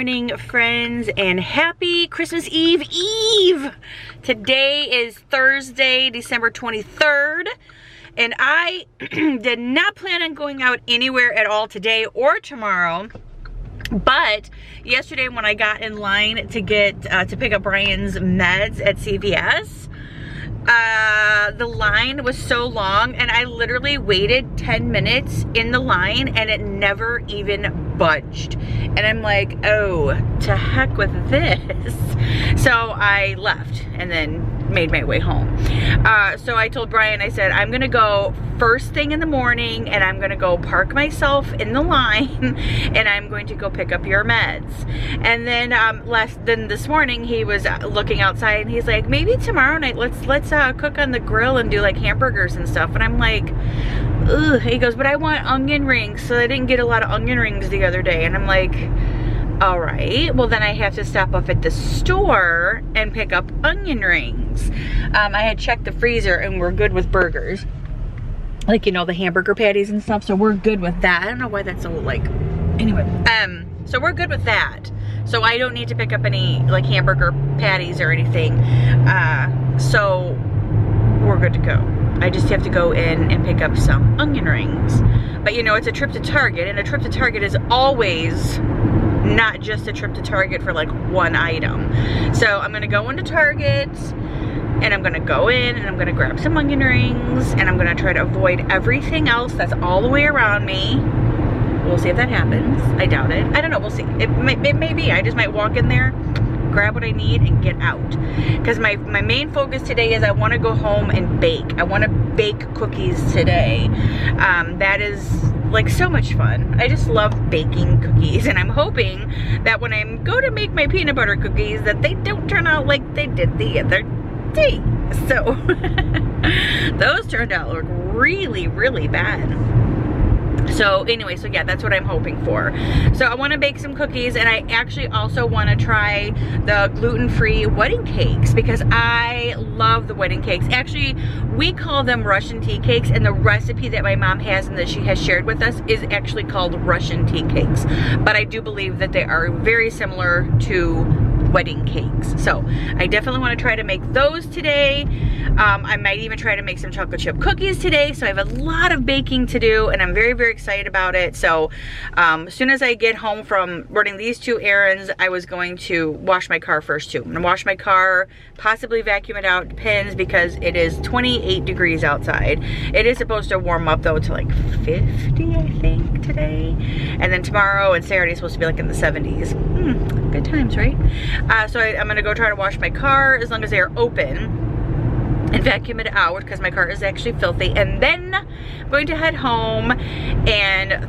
morning, friends, and happy Christmas Eve Eve! Today is Thursday, December 23rd, and I did not plan on going out anywhere at all today or tomorrow. But yesterday when I got in line to get to pick up Brian's meds at CVS, the line was so long and I literally waited 10 minutes in the line and it never even budged. And I'm like, oh, to heck with this. So I left and then made my way home. So I told Brian, I said, I'm gonna go first thing in the morning and I'm gonna go park myself in the line and I'm going to go pick up your meds. And then this morning he was looking outside and he's like, maybe tomorrow night let's cook on the grill and do like hamburgers and stuff. And I'm like, ugh. He goes, but I want onion rings. So I didn't get a lot of onion rings the other day. And I'm like, all right, well then I have to stop off at the store and pick up onion rings. I had checked the freezer and we're good with burgers. Like, you know, the hamburger patties and stuff, so we're good with that. I don't know why that's so like, anyway. So we're good with that. So I don't need to pick up any like hamburger patties or anything. So we're good to go. I just have to go in and pick up some onion rings. But you know, it's a trip to Target, and a trip to Target is always not just a trip to Target for like one item. So I'm gonna go into Target and I'm gonna go in and I'm gonna grab some onion rings and I'm gonna try to avoid everything else that's all the way around me. We'll see if that happens. I doubt it. I don't know, we'll see. It may be. I just might walk in there, grab what I need and get out. Because my main focus today is I wanna go home and bake. I wanna bake cookies today. That is like so much fun. I just love baking cookies, and I'm hoping that when I go to make my peanut butter cookies that they don't turn out like they did the other day. So those turned out like really, really bad. So anyway, so yeah, that's what I'm hoping for. So I want to bake some cookies, and I actually also want to try the gluten-free wedding cakes because I love the wedding cakes. Actually, we call them Russian tea cakes, and the recipe that my mom has and that she has shared with us is actually called Russian tea cakes. But I do believe that they are very similar to wedding cakes. So I definitely want to try to make those today. I might even try to make some chocolate chip cookies today. So I have a lot of baking to do and I'm very, very excited about it. So as soon as I get home from running these two errands, I was going to wash my car first too. I'm gonna wash my car, possibly vacuum it out, depends, because it is 28 degrees outside. It is supposed to warm up though to like 50, I think, today. And then tomorrow and Saturday is supposed to be like in the 70s. Good times, right? So I'm gonna go try to wash my car as long as they are open and vacuum it out because my car is actually filthy. And then I'm going to head home and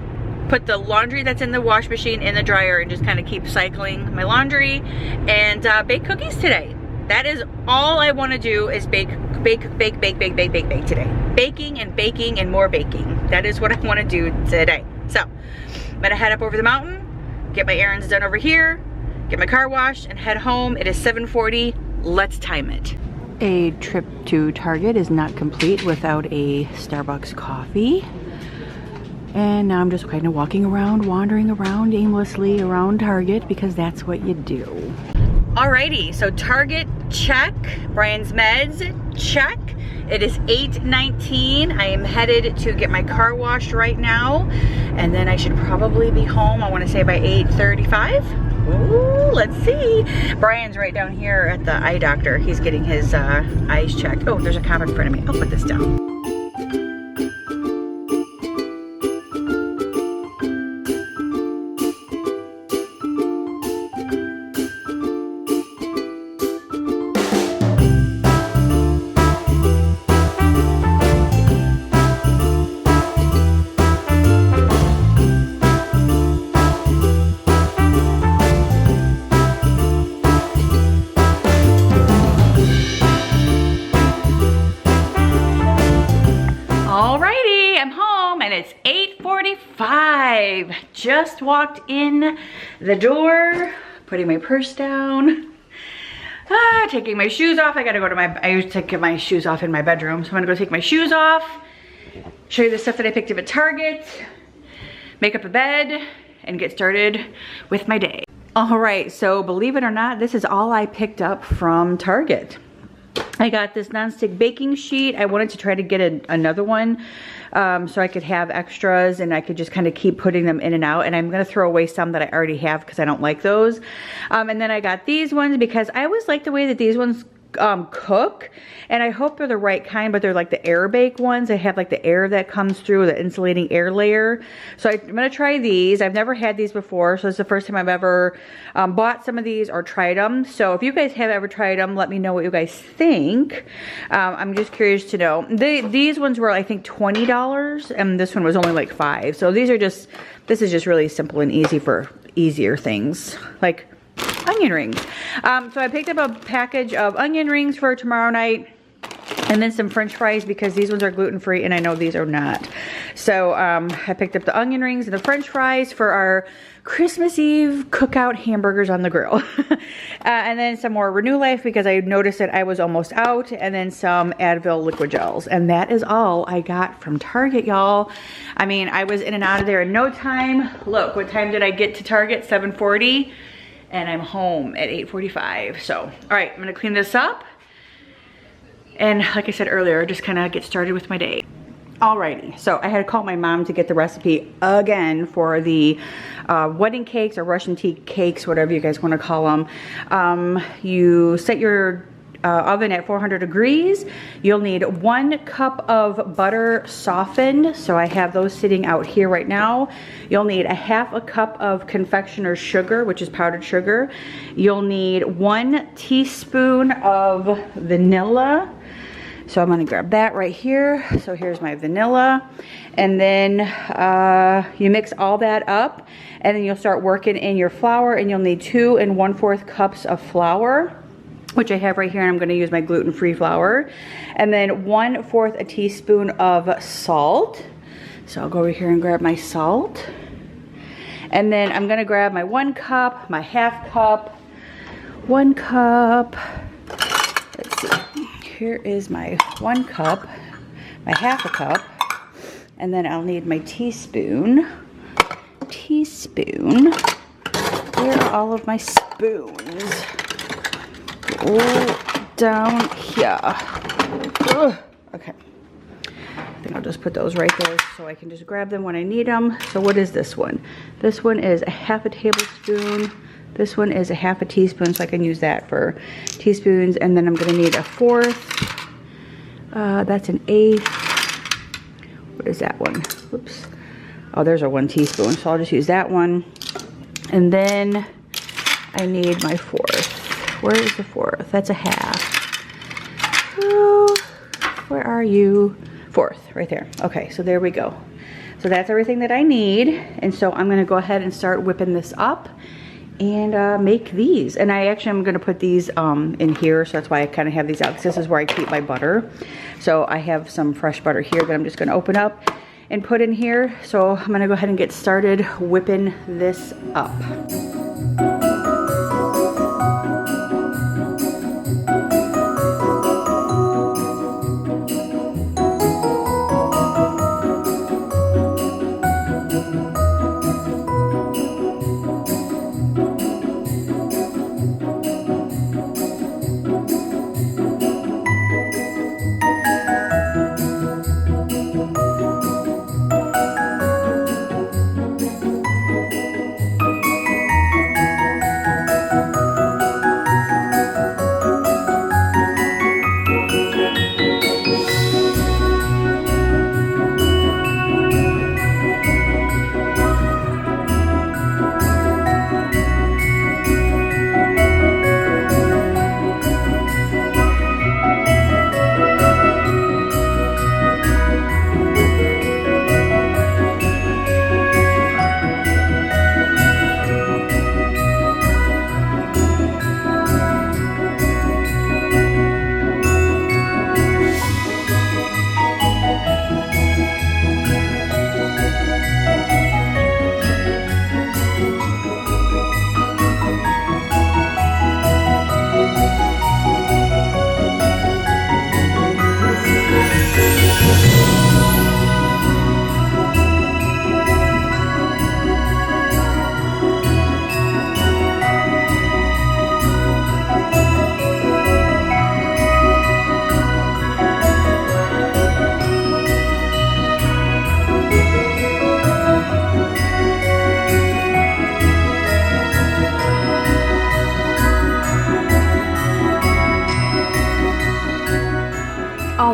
put the laundry that's in the wash machine in the dryer and just kind of keep cycling my laundry and bake cookies today. That is all I want to do is bake today. Baking and more baking. That is what I want to do today. So I'm gonna head up over the mountain, get my errands done over here, get my car washed, and head home. It is 7:40. Let's time it. A trip to Target is not complete without a Starbucks coffee. And now I'm just kind of walking around, wandering around aimlessly around Target because that's what you do. Alrighty, so Target, check. Brian's meds, check. It is 8:19. I am headed to get my car washed right now. And then I should probably be home, I want to say by 8:35. Ooh, let's see. Brian's right down here at the eye doctor. He's getting his eyes checked. Oh, there's a cop in front of me. I'll put this down. It's 8:45. Just walked in the door, putting my purse down, taking my shoes off. I used to get my shoes off in my bedroom, so I'm gonna go take my shoes off, show you the stuff that I picked up at Target, make up a bed, and get started with my day. All right, so believe it or not, this is all I picked up from Target. I got this nonstick baking sheet. I wanted to try to get another one so I could have extras and I could just kind of keep putting them in and out. And I'm going to throw away some that I already have because I don't like those. And then I got these ones because I always like the way that these ones cook, and I hope they're the right kind, but they're like the air bake ones. They have like the air that comes through, the insulating air layer. So I'm gonna try these. I've never had these before, so it's the first time I've ever bought some of these or tried them. So if you guys have ever tried them, let me know what you guys think. I'm just curious to know. These ones were, I think, $20, and this one was only like $5. So this is just really simple and easy for easier things like onion rings. So I picked up a package of onion rings for tomorrow night, and then some french fries because these ones are gluten-free and I know these are not. So I picked up the onion rings and the french fries for our Christmas Eve cookout hamburgers on the grill. And then some more Renew Life because I noticed that I was almost out, and then some Advil liquid gels. And that is all I got from Target, y'all. I mean, I was in and out of there in no time. Look, what time did I get to Target? 7:40. And I'm home at 8:45. So, all right, I'm gonna clean this up. And like I said earlier, just kind of get started with my day. Alrighty, so I had to call my mom to get the recipe again for the wedding cakes or Russian tea cakes, whatever you guys want to call them. You set your oven at 400 degrees. You'll need 1 cup of butter softened. So I have those sitting out here right now. You'll need 1/2 cup of confectioner's sugar, which is powdered sugar. You'll need 1 teaspoon of vanilla. So I'm gonna grab that right here. So here's my vanilla. And then you mix all that up, and then you'll start working in your flour, and you'll need 2 1/4 cups of flour, which I have right here, and I'm gonna use my gluten-free flour. And then 1/4 a teaspoon of salt. So I'll go over here and grab my salt. And then I'm gonna grab my 1 cup, my 1/2 cup, 1 cup. Let's see, here is my 1 cup, my 1/2 cup. And then I'll need my teaspoon. Where are all of my spoons? Oh, down here. Ugh. Okay. I think I'll just put those right there so I can just grab them when I need them. So what is this one? This one is 1/2 tablespoon. This one is 1/2 teaspoon, so I can use that for teaspoons. And then I'm gonna need 1/4. That's 1/8. What is that one? Whoops. Oh, there's our 1 teaspoon, so I'll just use that one. And then I need my 1/4. Where is the 1/4? That's 1/2. Oh, where are you? 1/4, right there. Okay, so there we go. So that's everything that I need. And so I'm gonna go ahead and start whipping this up and make these. And I actually am gonna put these in here, so that's why I kind of have these out, because this is where I keep my butter. So I have some fresh butter here that I'm just gonna open up and put in here. So I'm gonna go ahead and get started whipping this up.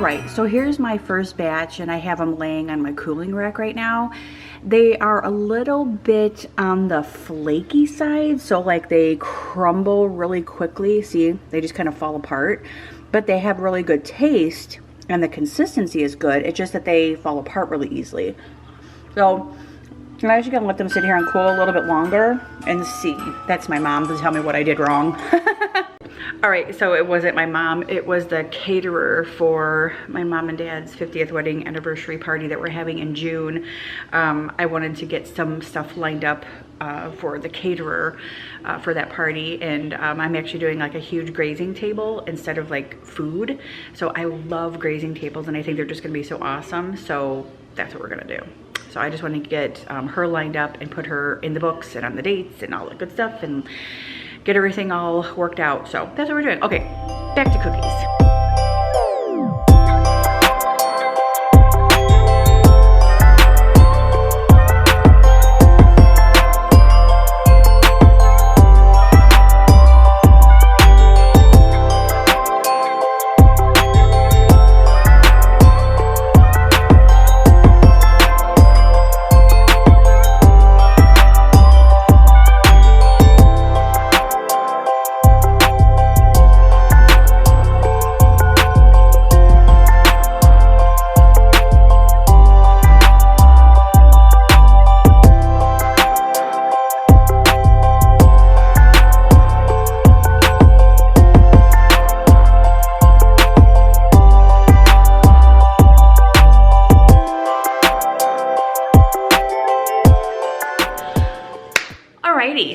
right, so here's my first batch, and I have them laying on my cooling rack right now. They are a little bit on the flaky side, so like they crumble really quickly. See, they just kind of fall apart, but they have really good taste and the consistency is good. It's just that they fall apart really easily. So I'm actually gonna let them sit here and cool a little bit longer and see. That's my mom to tell me what I did wrong. All right, so it wasn't my mom, it was the caterer for my mom and dad's 50th wedding anniversary party that we're having in June. I wanted to get some stuff lined up for the caterer for that party, and I'm actually doing like a huge grazing table instead of like food. So I love grazing tables, and I think they're just gonna be so awesome. So that's what we're gonna do. So I just want to get her lined up and put her in the books and on the dates and all that good stuff and get everything all worked out. So that's what we're doing. Okay, back to cookies.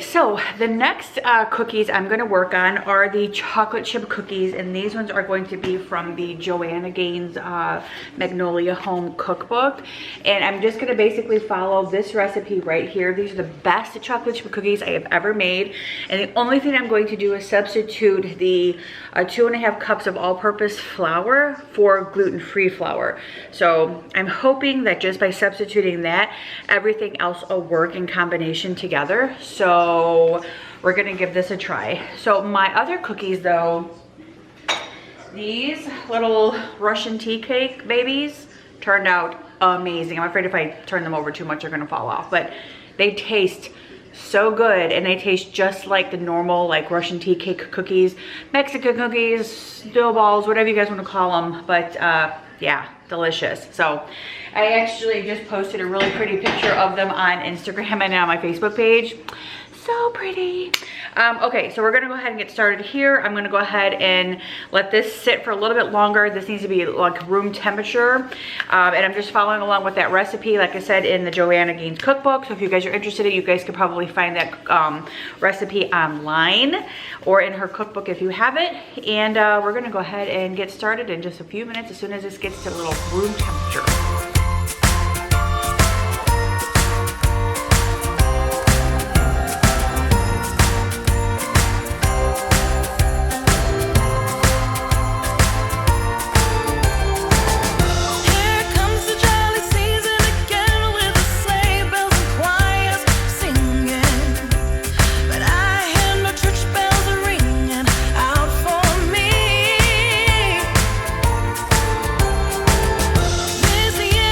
So the next cookies I'm going to work on are the chocolate chip cookies, and these ones are going to be from the Joanna Gaines Magnolia Home Cookbook. And I'm just going to basically follow this recipe right here. These are the best chocolate chip cookies I have ever made, and the only thing I'm going to do is substitute the 2.5 cups of all-purpose flour for gluten-free flour. So I'm hoping that just by substituting that, everything else will work in combination together. So we're gonna give this a try. So my other cookies though, these little Russian tea cake babies turned out amazing. I'm afraid if I turn them over too much, they're gonna fall off, but they taste so good, and they taste just like the normal like Russian tea cake cookies, Mexican cookies, dough balls, whatever you guys want to call them. But yeah, delicious. So I actually just posted a really pretty picture of them on Instagram and on my Facebook page. So pretty. Okay, so we're gonna go ahead and get started here. I'm gonna go ahead and let this sit for a little bit longer. This needs to be like room temperature. And I'm just following along with that recipe, like I said, in the Joanna Gaines cookbook. So if you guys are interested, you guys could probably find that recipe online or in her cookbook if you have it. And we're gonna go ahead and get started in just a few minutes as soon as this gets to a little room temperature. This year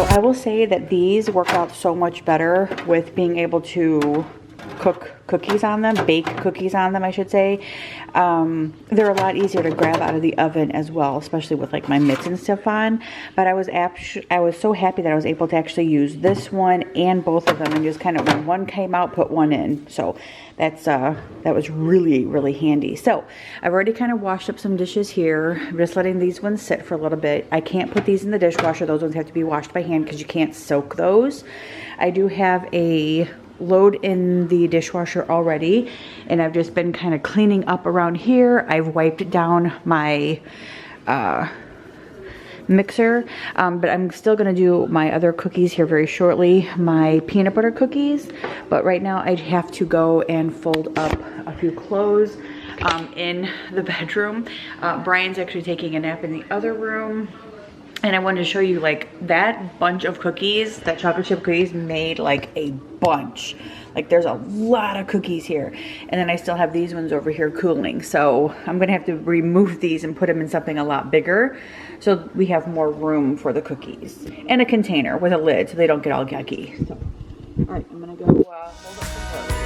So I will say that these work out so much better with being able to cook cookies on them, bake cookies on them, I should say. They're a lot easier to grab out of the oven as well, especially with like my mitts and stuff on. But I was so happy that I was able to actually use this one and both of them, and just kind of when one came out, put one in. So that was really, really handy. So I've already kind of washed up some dishes here. I'm just letting these ones sit for a little bit. I can't put these in the dishwasher. Those ones have to be washed by hand because you can't soak those. I do have a load in the dishwasher already, and I've just been kind of cleaning up around here. I've wiped down my mixer, but I'm still gonna do my other cookies here very shortly, my peanut butter cookies. But right now I have to go and fold up a few clothes in the bedroom. Brian's actually taking a nap in the other room. And I wanted to show you, like, that bunch of cookies, that chocolate chip cookies made like a bunch. Like, there's a lot of cookies here. And then I still have these ones over here cooling. So I'm gonna have to remove these and put them in something a lot bigger so we have more room for the cookies. And a container with a lid so they don't get all yucky. So, all right, I'm gonna go hold up some clothes.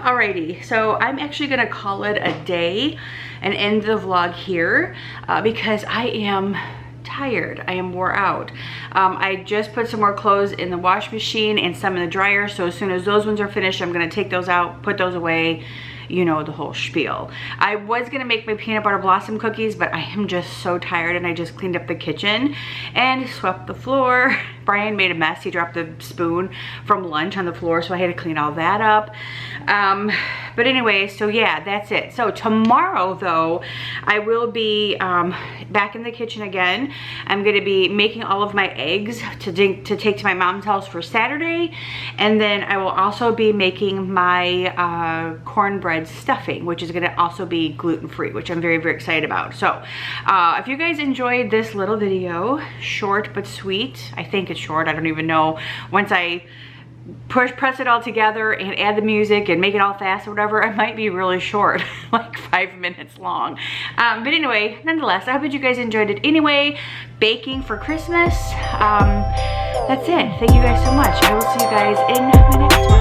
Alrighty, so I'm actually gonna call it a day and end the vlog here because I am tired. I am wore out. I just put some more clothes in the wash machine and some in the dryer, so as soon as those ones are finished, I'm gonna take those out, put those away, you know, the whole spiel. I was gonna make my peanut butter blossom cookies, but I am just so tired, and I just cleaned up the kitchen and swept the floor. Brian made a mess. He dropped the spoon from lunch on the floor, so I had to clean all that up. But anyway, so yeah, that's it. So tomorrow, though, I will be back in the kitchen again. I'm gonna be making all of my eggs to take to my mom's house for Saturday, and then I will also be making my cornbread stuffing, which is gonna also be gluten-free, which I'm very, very excited about. So if you guys enjoyed this little video, short but sweet, I think it's short, I don't even know, once I press it all together and add the music and make it all fast or whatever, it might be really short, like 5 minutes long. But anyway, nonetheless, I hope that you guys enjoyed it anyway. Baking for Christmas. That's it. Thank you guys so much. I will see you guys in my next one.